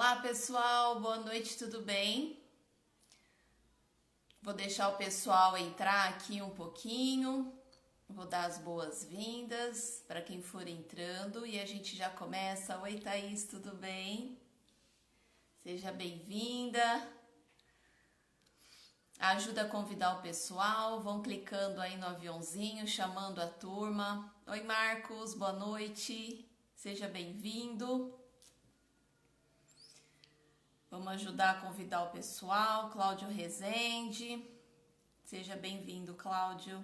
Olá pessoal, boa noite, tudo bem? Vou deixar o pessoal entrar aqui um pouquinho, vou dar as boas-vindas para quem for entrando e a gente já começa. Oi Thaís, tudo bem? Seja bem-vinda. Ajuda a convidar o pessoal, vão clicando aí no aviãozinho, chamando a turma. Oi Marcos, boa noite, seja bem-vindo. Vamos ajudar a convidar o pessoal. Cláudio Rezende, seja bem-vindo, Cláudio.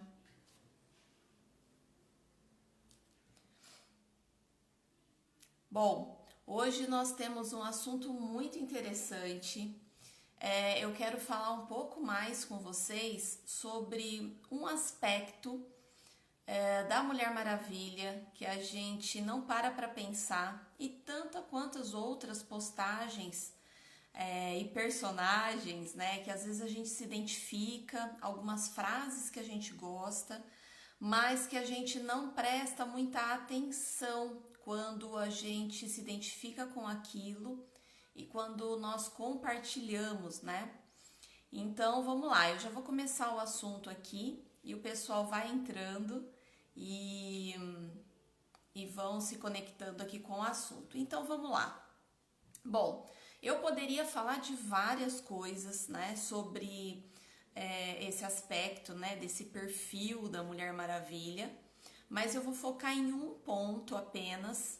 Bom, hoje nós temos um assunto muito interessante. Eu quero falar um pouco mais com vocês sobre um aspecto da Mulher Maravilha que a gente não para pensar, e tanto quantas outras postagens e personagens, né, que às vezes a gente se identifica, algumas frases que a gente gosta, mas que a gente não presta muita atenção quando a gente se identifica com aquilo e quando nós compartilhamos, né? Então vamos lá, eu já vou começar o assunto aqui e o pessoal vai entrando e vão se conectando aqui com o assunto. Então vamos lá. Bom, eu poderia falar de várias coisas, né, sobre esse aspecto, né, desse perfil da Mulher Maravilha, mas eu vou focar em um ponto apenas,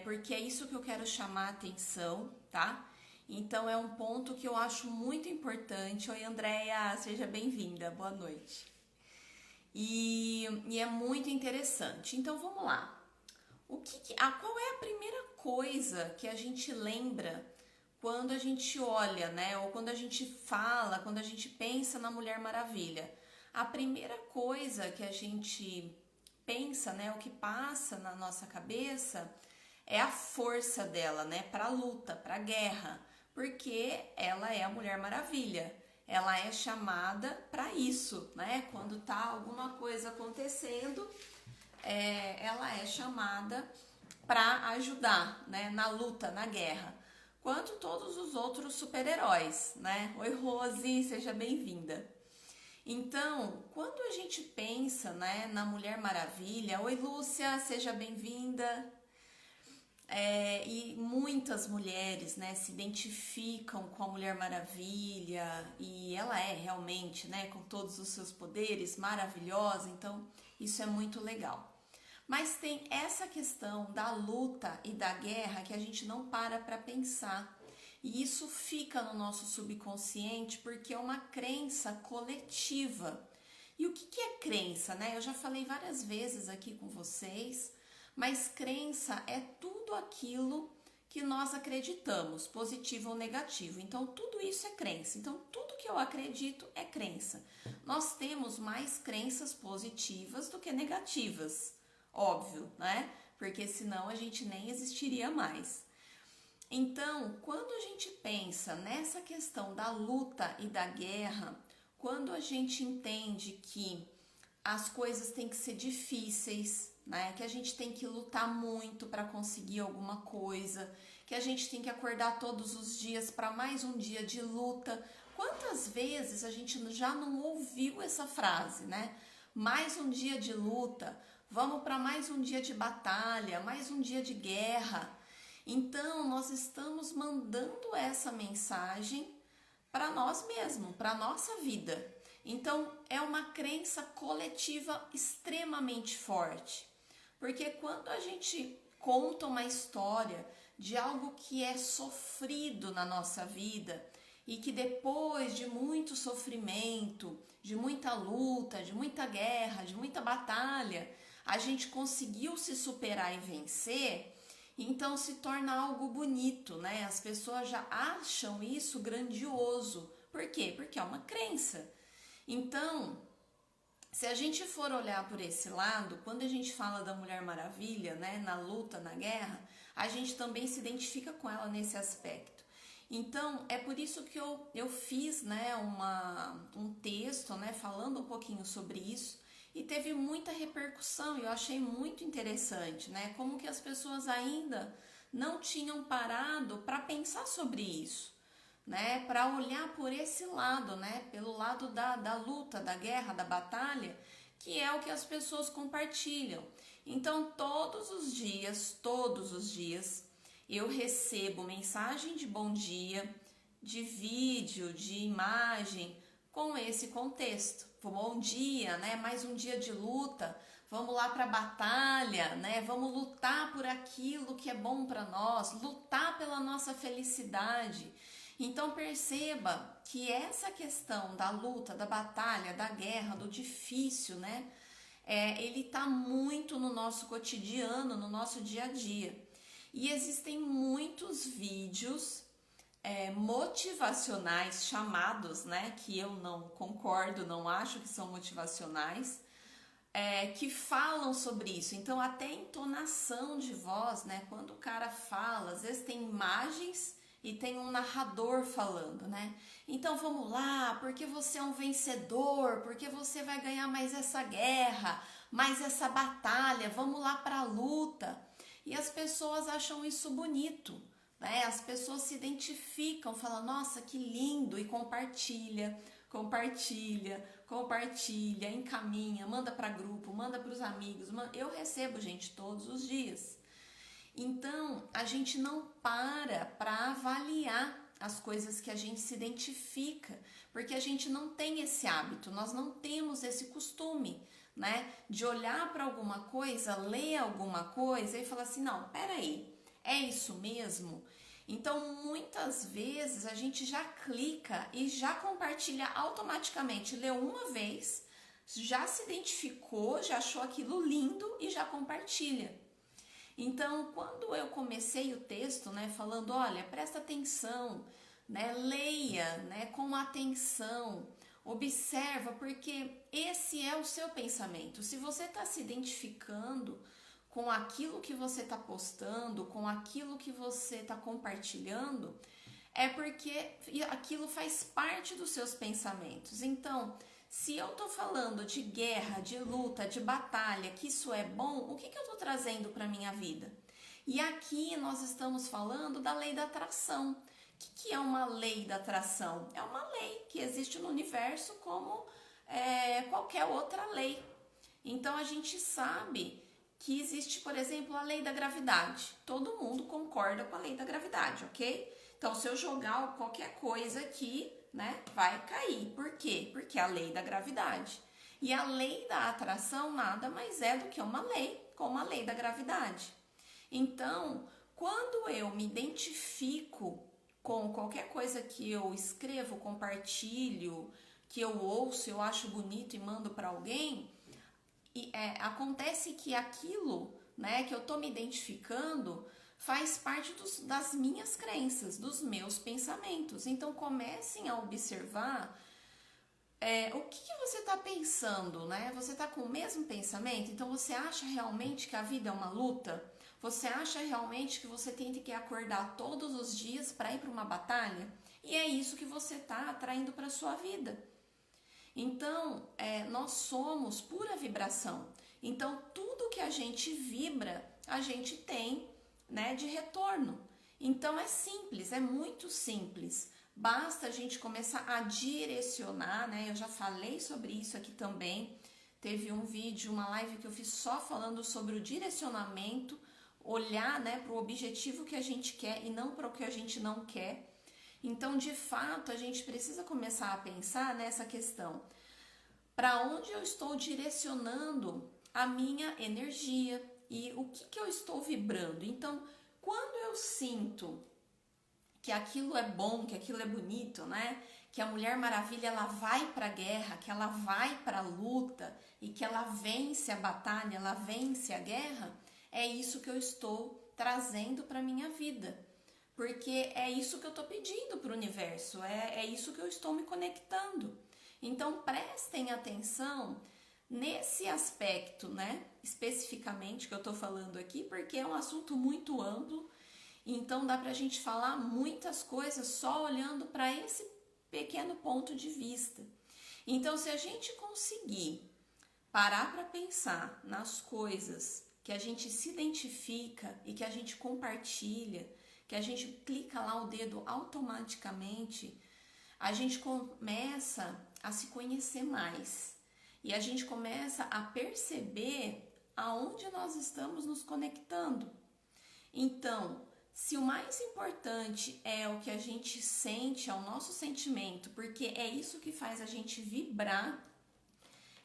porque é isso que eu quero chamar a atenção, tá? Então é um ponto que eu acho muito importante. Oi, Andréia, seja bem-vinda, boa noite. E é muito interessante. Então vamos lá. Qual é a primeira coisa que a gente lembra quando a gente olha, né? Ou quando a gente fala, quando a gente pensa na Mulher Maravilha? A primeira coisa que a gente pensa, né? O que passa na nossa cabeça é a força dela, né? Para a luta, para a guerra, porque ela é a Mulher Maravilha. Ela é chamada para isso, né? Quando tá alguma coisa acontecendo, ela é chamada para ajudar, né, na luta, na guerra, quanto todos os outros super-heróis, né? Oi, Rose, seja bem-vinda. Então, quando a gente pensa, né, na Mulher Maravilha, oi, Lúcia, seja bem-vinda. E muitas mulheres, né, se identificam com a Mulher Maravilha e ela é realmente, né, com todos os seus poderes, maravilhosa, então isso é muito legal. Mas tem essa questão da luta e da guerra que a gente não para pensar. E isso fica no nosso subconsciente porque é uma crença coletiva. E o que é crença, né? Eu já falei várias vezes aqui com vocês, mas crença é tudo aquilo que nós acreditamos, positivo ou negativo. Então, tudo isso é crença. Então, tudo que eu acredito é crença. Nós temos mais crenças positivas do que negativas. Óbvio, né? Porque senão a gente nem existiria mais. Então, quando a gente pensa nessa questão da luta e da guerra, quando a gente entende que as coisas têm que ser difíceis, né? Que a gente tem que lutar muito para conseguir alguma coisa, que a gente tem que acordar todos os dias para mais um dia de luta. Quantas vezes a gente já não ouviu essa frase, né? Mais um dia de luta. Vamos para mais um dia de batalha, mais um dia de guerra. Então, nós estamos mandando essa mensagem para nós mesmos, para a nossa vida. Então, é uma crença coletiva extremamente forte. Porque quando a gente conta uma história de algo que é sofrido na nossa vida e que depois de muito sofrimento, de muita luta, de muita guerra, de muita batalha, a gente conseguiu se superar e vencer, então se torna algo bonito, né? As pessoas já acham isso grandioso. Por quê? Porque é uma crença. Então, se a gente for olhar por esse lado, quando a gente fala da Mulher Maravilha, né, na luta, na guerra, a gente também se identifica com ela nesse aspecto. Então, é por isso que eu fiz, né, um texto, né, falando um pouquinho sobre isso, e teve muita repercussão, e eu achei muito interessante, né, como que as pessoas ainda não tinham parado para pensar sobre isso, né? Para olhar por esse lado, né? Pelo lado da luta, da guerra, da batalha, que é o que as pessoas compartilham. Então, todos os dias, eu recebo mensagem de bom dia, de vídeo, de imagem, com esse contexto. Bom dia, né? Mais um dia de luta. Vamos lá para a batalha, né? Vamos lutar por aquilo que é bom para nós, lutar pela nossa felicidade. Então perceba que essa questão da luta, da batalha, da guerra, do difícil, né? Ele está muito no nosso cotidiano, no nosso dia a dia. E existem muitos vídeos motivacionais chamados, né? Que eu não concordo, não acho que são motivacionais, que falam sobre isso. Então, até a entonação de voz, né? Quando o cara fala, às vezes tem imagens e tem um narrador falando, né? Então, vamos lá, porque você é um vencedor, porque você vai ganhar mais essa guerra, mais essa batalha, vamos lá para a luta. E as pessoas acham isso bonito, né? As pessoas se identificam, falam, nossa, que lindo, e compartilha, encaminha, manda para grupo, manda para os amigos. Eu recebo, gente, todos os dias. Então, a gente não para avaliar as coisas que a gente se identifica, porque a gente não tem esse hábito, nós não temos esse costume, né, de olhar para alguma coisa, ler alguma coisa e falar assim, não, peraí, é isso mesmo? Então, muitas vezes a gente já clica e já compartilha automaticamente, leu uma vez, já se identificou, já achou aquilo lindo e já compartilha. Então, quando eu comecei o texto, né, falando, olha, presta atenção, né, leia, né, com atenção, observa, porque esse é o seu pensamento. Se você está se identificando com aquilo que você está postando, com aquilo que você está compartilhando, é porque aquilo faz parte dos seus pensamentos. Então, se eu tô falando de guerra, de luta, de batalha, que isso é bom, o que eu tô trazendo para minha vida? E aqui nós estamos falando da lei da atração. O que é uma lei da atração? É uma lei que existe no universo como qualquer outra lei. Então a gente sabe que existe, por exemplo, a lei da gravidade. Todo mundo concorda com a lei da gravidade, ok? Então, se eu jogar qualquer coisa aqui, né, vai cair. Por quê? Porque é a lei da gravidade. E a lei da atração nada mais é do que uma lei, como a lei da gravidade. Então, quando eu me identifico com qualquer coisa que eu escrevo, compartilho, que eu ouço, eu acho bonito e mando para alguém, acontece que aquilo, né, que eu tô me identificando faz parte das minhas crenças, dos meus pensamentos. Então comecem a observar o que você está pensando, né? Você está com o mesmo pensamento? Então você acha realmente que a vida é uma luta? Você acha realmente que você tem que acordar todos os dias para ir para uma batalha? E é isso que você está atraindo para a sua vida. Então, nós somos pura vibração. Então, tudo que a gente vibra, a gente tem, né, de retorno. Então, é simples, é muito simples. Basta a gente começar a direcionar, né? Eu já falei sobre isso aqui também. Teve um vídeo, uma live que eu fiz só falando sobre o direcionamento, olhar, né, para o objetivo que a gente quer e não para o que a gente não quer. Então, de fato, a gente precisa começar a pensar nessa questão. Para onde eu estou direcionando a minha energia e o que eu estou vibrando? Então, quando eu sinto que aquilo é bom, que aquilo é bonito, né? Que a Mulher Maravilha ela vai para a guerra, que ela vai para a luta e que ela vence a batalha, ela vence a guerra, é isso que eu estou trazendo para minha vida. Porque é isso que eu estou pedindo para o universo, é isso que eu estou me conectando. Então prestem atenção nesse aspecto, né? Especificamente que eu estou falando aqui, porque é um assunto muito amplo. Então dá pra gente falar muitas coisas só olhando para esse pequeno ponto de vista. Então, se a gente conseguir parar para pensar nas coisas que a gente se identifica e que a gente compartilha, que a gente clica lá o dedo automaticamente, a gente começa a se conhecer mais e a gente começa a perceber aonde nós estamos nos conectando. Então, se o mais importante é o que a gente sente, é o nosso sentimento, porque é isso que faz a gente vibrar,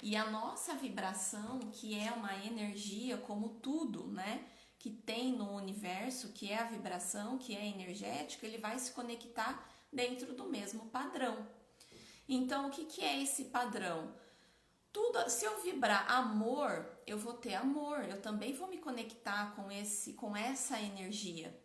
e a nossa vibração, que é uma energia, como tudo, né, que tem no universo, que é a vibração, que é energética, ele vai se conectar dentro do mesmo padrão. Então, o que é esse padrão? Tudo, se eu vibrar amor, eu vou ter amor, eu também vou me conectar com essa energia.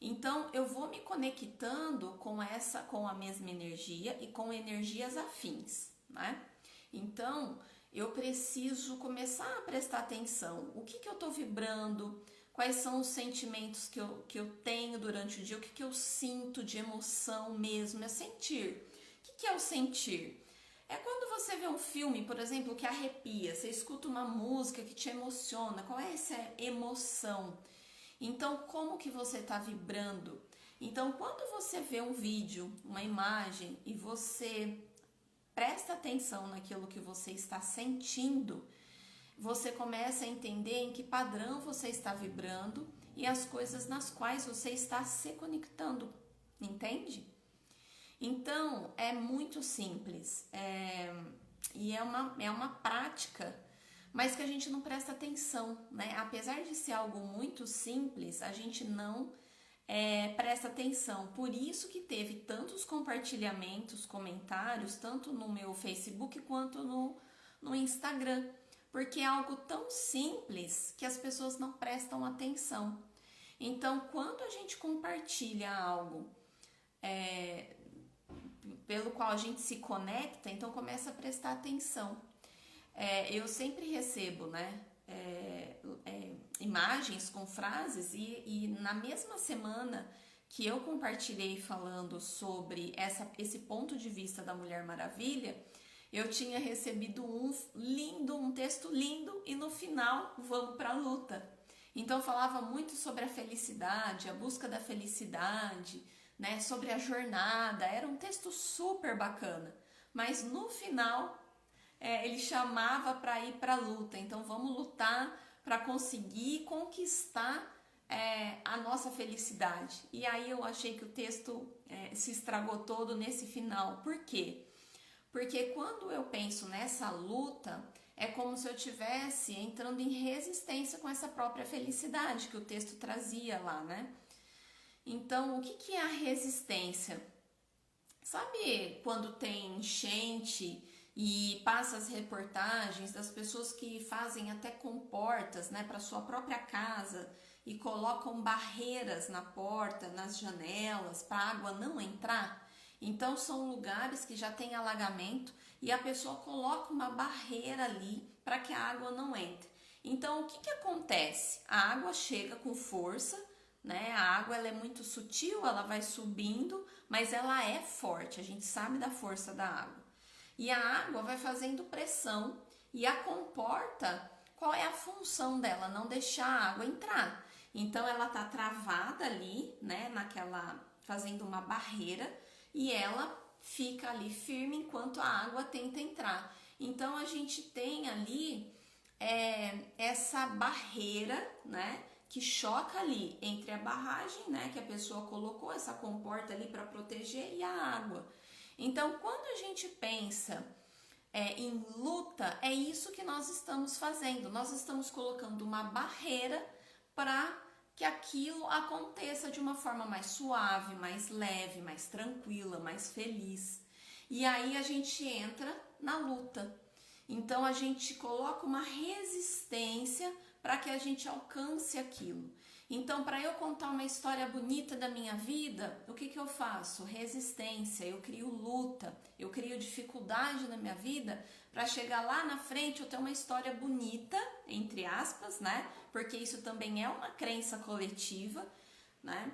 Então, eu vou me conectando com a mesma energia e com energias afins, né? Então, eu preciso começar a prestar atenção. O que eu estou vibrando? Quais são os sentimentos que eu tenho durante o dia? O que eu sinto de emoção mesmo? É sentir. O que é o sentir? É quando você vê um filme, por exemplo, que arrepia, você escuta uma música que te emociona. Qual é essa emoção? Então, como que você está vibrando? Então, quando você vê um vídeo, uma imagem, e você presta atenção naquilo que você está sentindo, você começa a entender em que padrão você está vibrando e as coisas nas quais você está se conectando, entende? Então, é muito simples, e é uma prática, mas que a gente não presta atenção, né? Apesar de ser algo muito simples, a gente não presta atenção. Por isso que teve tantos compartilhamentos, comentários, tanto no meu Facebook quanto no Instagram, porque é algo tão simples que as pessoas não prestam atenção. Então, quando a gente compartilha algo pelo qual a gente se conecta, então começa a prestar atenção. Eu sempre recebo, né, imagens com frases e na mesma semana que eu compartilhei falando sobre esse ponto de vista da Mulher Maravilha, eu tinha recebido um texto lindo e no final, vamos para a luta. Então falava muito sobre a felicidade, a busca da felicidade, né, sobre a jornada, era um texto super bacana, mas no final ele chamava para ir para a luta, então vamos lutar para conseguir conquistar a nossa felicidade. E aí eu achei que o texto se estragou todo nesse final. Por quê? Porque quando eu penso nessa luta, é como se eu estivesse entrando em resistência com essa própria felicidade que o texto trazia lá, né? Então, o que é a resistência? Sabe quando tem enchente e passa as reportagens das pessoas que fazem até comportas, né, para sua própria casa e colocam barreiras na porta, nas janelas, para a água não entrar? Então são lugares que já tem alagamento e a pessoa coloca uma barreira ali para que a água não entre. Então o que acontece? A água chega com força, né? A água ela é muito sutil, ela vai subindo, mas ela é forte, a gente sabe da força da água. E a água vai fazendo pressão e a comporta, qual é a função dela? Não deixar a água entrar. Então ela tá travada ali, né, fazendo uma barreira, e ela fica ali firme enquanto a água tenta entrar. Então a gente tem ali essa barreira, né, que choca ali entre a barragem, né, que a pessoa colocou, essa comporta ali para proteger, e a água. Então, quando a gente pensa em luta, é isso que nós estamos fazendo. Nós estamos colocando uma barreira para que aquilo aconteça de uma forma mais suave, mais leve, mais tranquila, mais feliz. E aí a gente entra na luta. Então a gente coloca uma resistência para que a gente alcance aquilo. Então, para eu contar uma história bonita da minha vida, o que eu faço? Resistência, eu crio luta, eu crio dificuldade na minha vida para chegar lá na frente eu ter uma história bonita, entre aspas, né? Porque isso também é uma crença coletiva, né?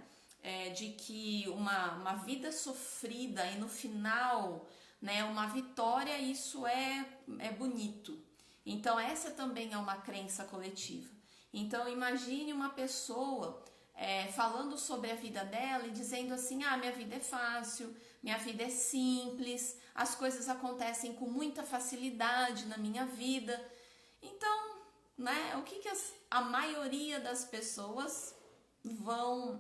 De que uma vida sofrida e no final, né, uma vitória, isso é bonito. Então essa também é uma crença coletiva. Então imagine uma pessoa falando sobre a vida dela e dizendo assim: ah, minha vida é fácil, minha vida é simples, as coisas acontecem com muita facilidade na minha vida. Então, né, o que a maioria das pessoas vão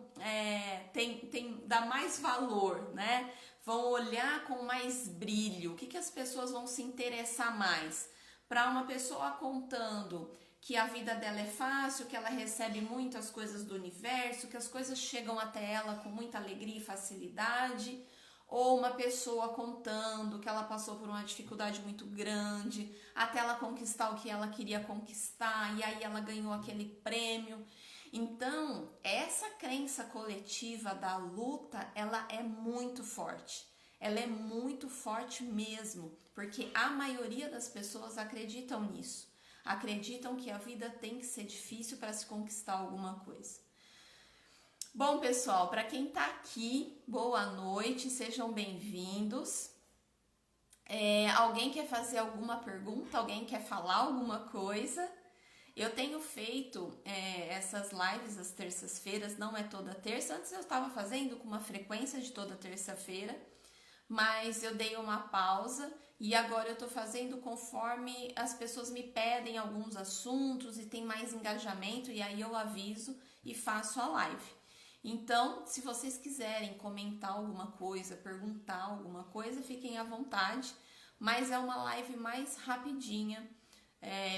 dar mais valor, né? Vão olhar com mais brilho. O que as pessoas vão se interessar mais? Para uma pessoa contando que a vida dela é fácil, que ela recebe muitas coisas do universo, que as coisas chegam até ela com muita alegria e facilidade, ou uma pessoa contando que ela passou por uma dificuldade muito grande até ela conquistar o que ela queria conquistar e aí ela ganhou aquele prêmio. Então, essa crença coletiva da luta, ela é muito forte. Ela é muito forte mesmo, porque a maioria das pessoas acreditam nisso. Acreditam que a vida tem que ser difícil para se conquistar alguma coisa. Bom, pessoal, para quem está aqui, boa noite, sejam bem-vindos. Alguém quer fazer alguma pergunta? Alguém quer falar alguma coisa? Eu tenho feito essas lives às terças-feiras, não é toda terça. Antes eu estava fazendo com uma frequência de toda terça-feira, mas eu dei uma pausa e agora eu estou fazendo conforme as pessoas me pedem alguns assuntos e tem mais engajamento, e aí eu aviso e faço a live. Então, se vocês quiserem comentar alguma coisa, perguntar alguma coisa, fiquem à vontade, mas é uma live mais rapidinha.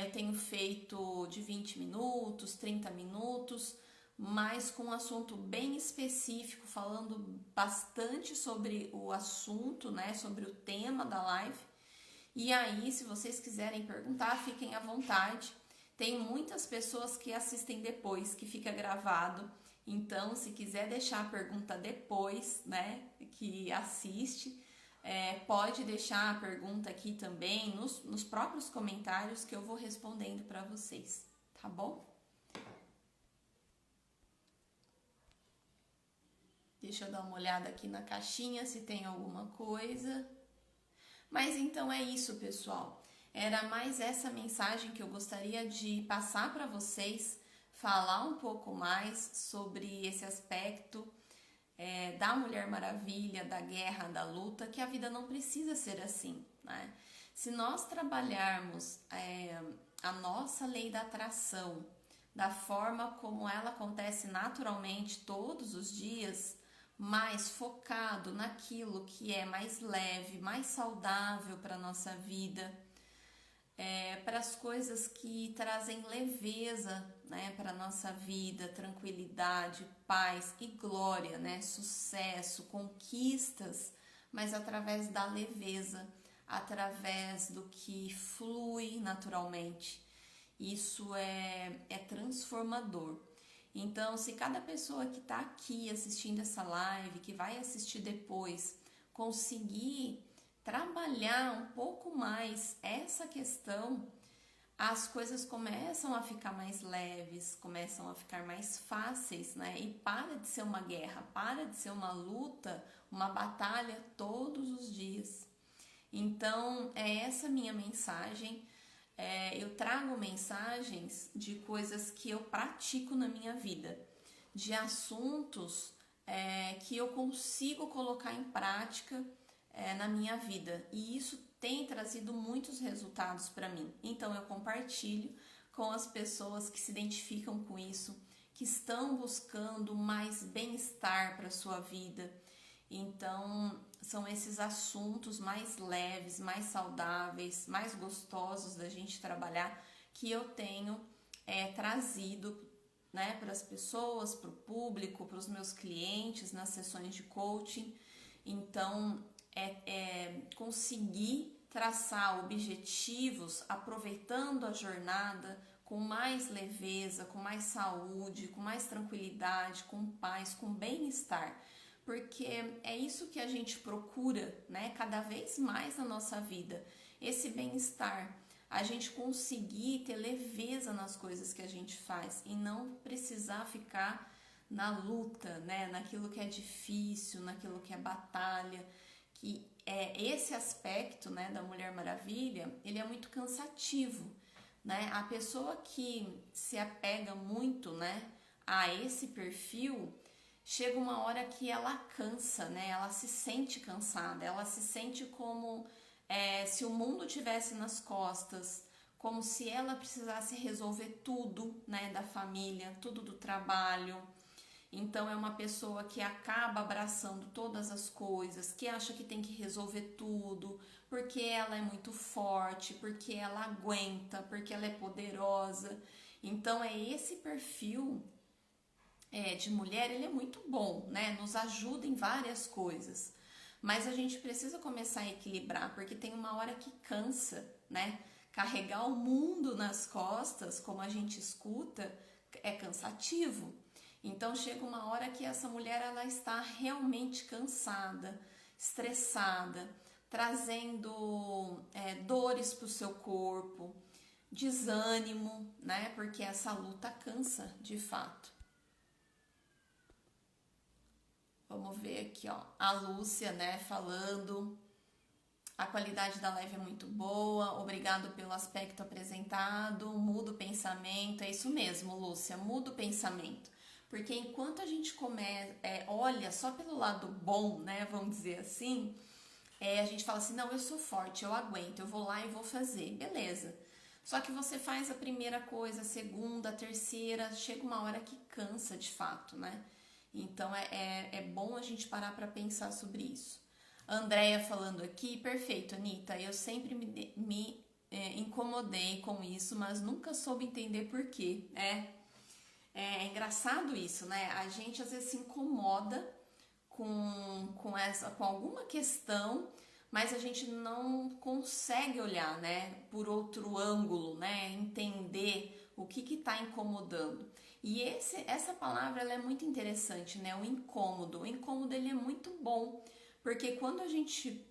Eu tenho feito de 20 minutos, 30 minutos, mas com um assunto bem específico, falando bastante sobre o assunto, né, sobre o tema da live. E aí, se vocês quiserem perguntar, fiquem à vontade. Tem muitas pessoas que assistem depois, que fica gravado. Então, se quiser deixar a pergunta depois, né, que assiste, pode deixar a pergunta aqui também, nos próprios comentários, que eu vou respondendo para vocês, tá bom? Deixa eu dar uma olhada aqui na caixinha se tem alguma coisa. Mas então é isso, pessoal. Era mais essa mensagem que eu gostaria de passar para vocês, falar um pouco mais sobre esse aspecto da Mulher Maravilha, da guerra, da luta, que a vida não precisa ser assim, né? Se nós trabalharmos a nossa lei da atração da forma como ela acontece naturalmente todos os dias, mais focado naquilo que é mais leve, mais saudável para a nossa vida, para as coisas que trazem leveza, né, para a nossa vida, tranquilidade, paz e glória, né, sucesso, conquistas, mas através da leveza, através do que flui naturalmente. Isso é transformador. Então, se cada pessoa que está aqui assistindo essa live, que vai assistir depois, conseguir trabalhar um pouco mais essa questão, as coisas começam a ficar mais leves, começam a ficar mais fáceis, né? E para de ser uma guerra, para de ser uma luta, uma batalha todos os dias. Então, é essa minha mensagem. Eu trago mensagens de coisas que eu pratico na minha vida, de assuntos que eu consigo colocar em prática na minha vida, e isso tem trazido muitos resultados para mim. Então eu compartilho com as pessoas que se identificam com isso, que estão buscando mais bem-estar para a sua vida. Então, são esses assuntos mais leves, mais saudáveis, mais gostosos da gente trabalhar, que eu tenho trazido, né, para as pessoas, para o público, para os meus clientes nas sessões de coaching. Então, conseguir traçar objetivos aproveitando a jornada com mais leveza, com mais saúde, com mais tranquilidade, com paz, com bem-estar. Porque é isso que a gente procura, né, cada vez mais na nossa vida, esse bem-estar, a gente conseguir ter leveza nas coisas que a gente faz e não precisar ficar na luta, né, naquilo que é difícil, naquilo que é batalha, que esse aspecto, né, da Mulher Maravilha, ele é muito cansativo, né? A pessoa que se apega muito, né, a esse perfil, chega uma hora que ela cansa, né? Ela se sente cansada, ela se sente como se o mundo tivesse nas costas, como se ela precisasse resolver tudo, né, da família, tudo do trabalho. Então é uma pessoa que acaba abraçando todas as coisas, que acha que tem que resolver tudo, porque ela é muito forte, porque ela aguenta, porque ela é poderosa. Então é esse perfil de mulher, ele é muito bom, né? Nos ajuda em várias coisas. Mas a gente precisa começar a equilibrar, porque tem uma hora que cansa, né? Carregar o mundo nas costas, como a gente escuta, é cansativo. Então chega uma hora que essa mulher ela está realmente cansada, estressada, trazendo dores para o seu corpo, desânimo, né? Porque essa luta cansa de fato. Vamos ver aqui, ó, a Lúcia, né, falando. A qualidade da live é muito boa, obrigado pelo aspecto apresentado, muda o pensamento, é isso mesmo, Lúcia, muda o pensamento. Porque enquanto a gente olha só pelo lado bom, né, vamos dizer assim, a gente fala assim, não, eu sou forte, eu aguento, eu vou lá e vou fazer, beleza. Só que você faz a primeira coisa, a segunda, a terceira, chega uma hora que cansa de fato, né? Então é bom a gente parar para pensar sobre isso. Andréia falando aqui, perfeito, Anitta, eu sempre me incomodei com isso, mas nunca soube entender por quê. É engraçado isso, né? A gente às vezes se incomoda com alguma questão, mas a gente não consegue olhar, né, por outro ângulo, né, entender o que está incomodando. E essa palavra ela é muito interessante, né, o incômodo. O incômodo ele é muito bom, porque quando a gente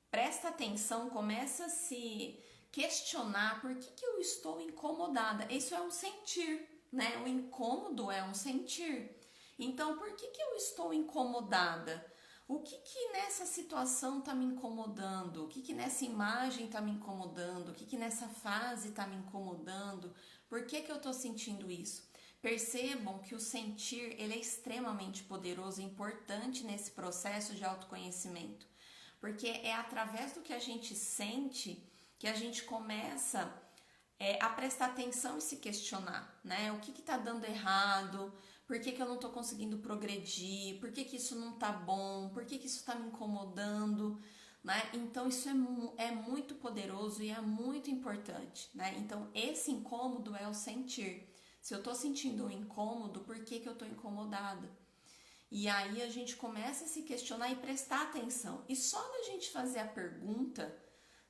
presta atenção, começa a se questionar por que eu estou incomodada. Isso é um sentir, né? O incômodo é um sentir. Então, por que eu estou incomodada? O que nessa situação está me incomodando? O que nessa imagem está me incomodando? O que nessa fase está me incomodando? Por que eu estou sentindo isso? Percebam que o sentir ele é extremamente poderoso e importante nesse processo de autoconhecimento. Porque é através do que a gente sente que a gente começa a prestar atenção e se questionar, né? O que está dando errado? Por que eu não estou conseguindo progredir? Por que isso não está bom? Por que isso está me incomodando? Né? Então isso é muito poderoso e é muito importante, né? Então esse incômodo é o sentir. Se eu estou sentindo um incômodo, por que eu estou incomodada? E aí a gente começa a se questionar e prestar atenção. E só da gente fazer a pergunta,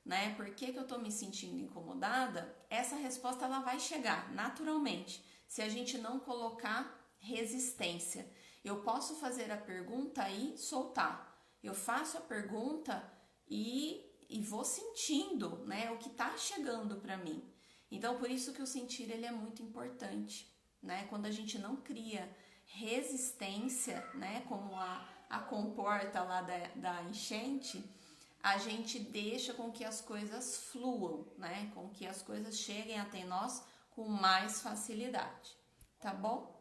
né, por que eu estou me sentindo incomodada, essa resposta ela vai chegar naturalmente, se a gente não colocar resistência. Eu posso fazer a pergunta e soltar. Eu faço a pergunta e vou sentindo, né, o que está chegando para mim. Então, por isso que o sentir ele é muito importante, né? Quando a gente não cria resistência, né, como a comporta lá da enchente, a gente deixa com que as coisas fluam, né? Com que as coisas cheguem até nós com mais facilidade, tá bom?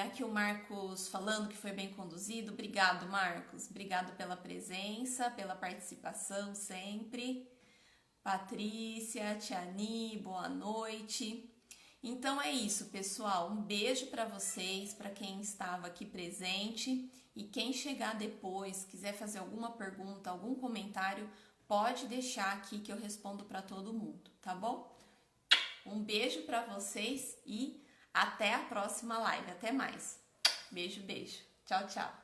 Aqui o Marcos falando que foi bem conduzido. Obrigado, Marcos. Obrigado pela presença, pela participação sempre. Patrícia, Tiani, boa noite. Então é isso, pessoal. Um beijo para vocês, para quem estava aqui presente. E quem chegar depois, quiser fazer alguma pergunta, algum comentário, pode deixar aqui que eu respondo para todo mundo, tá bom? Um beijo para vocês e até a próxima live. Até mais. Beijo, beijo. Tchau, tchau.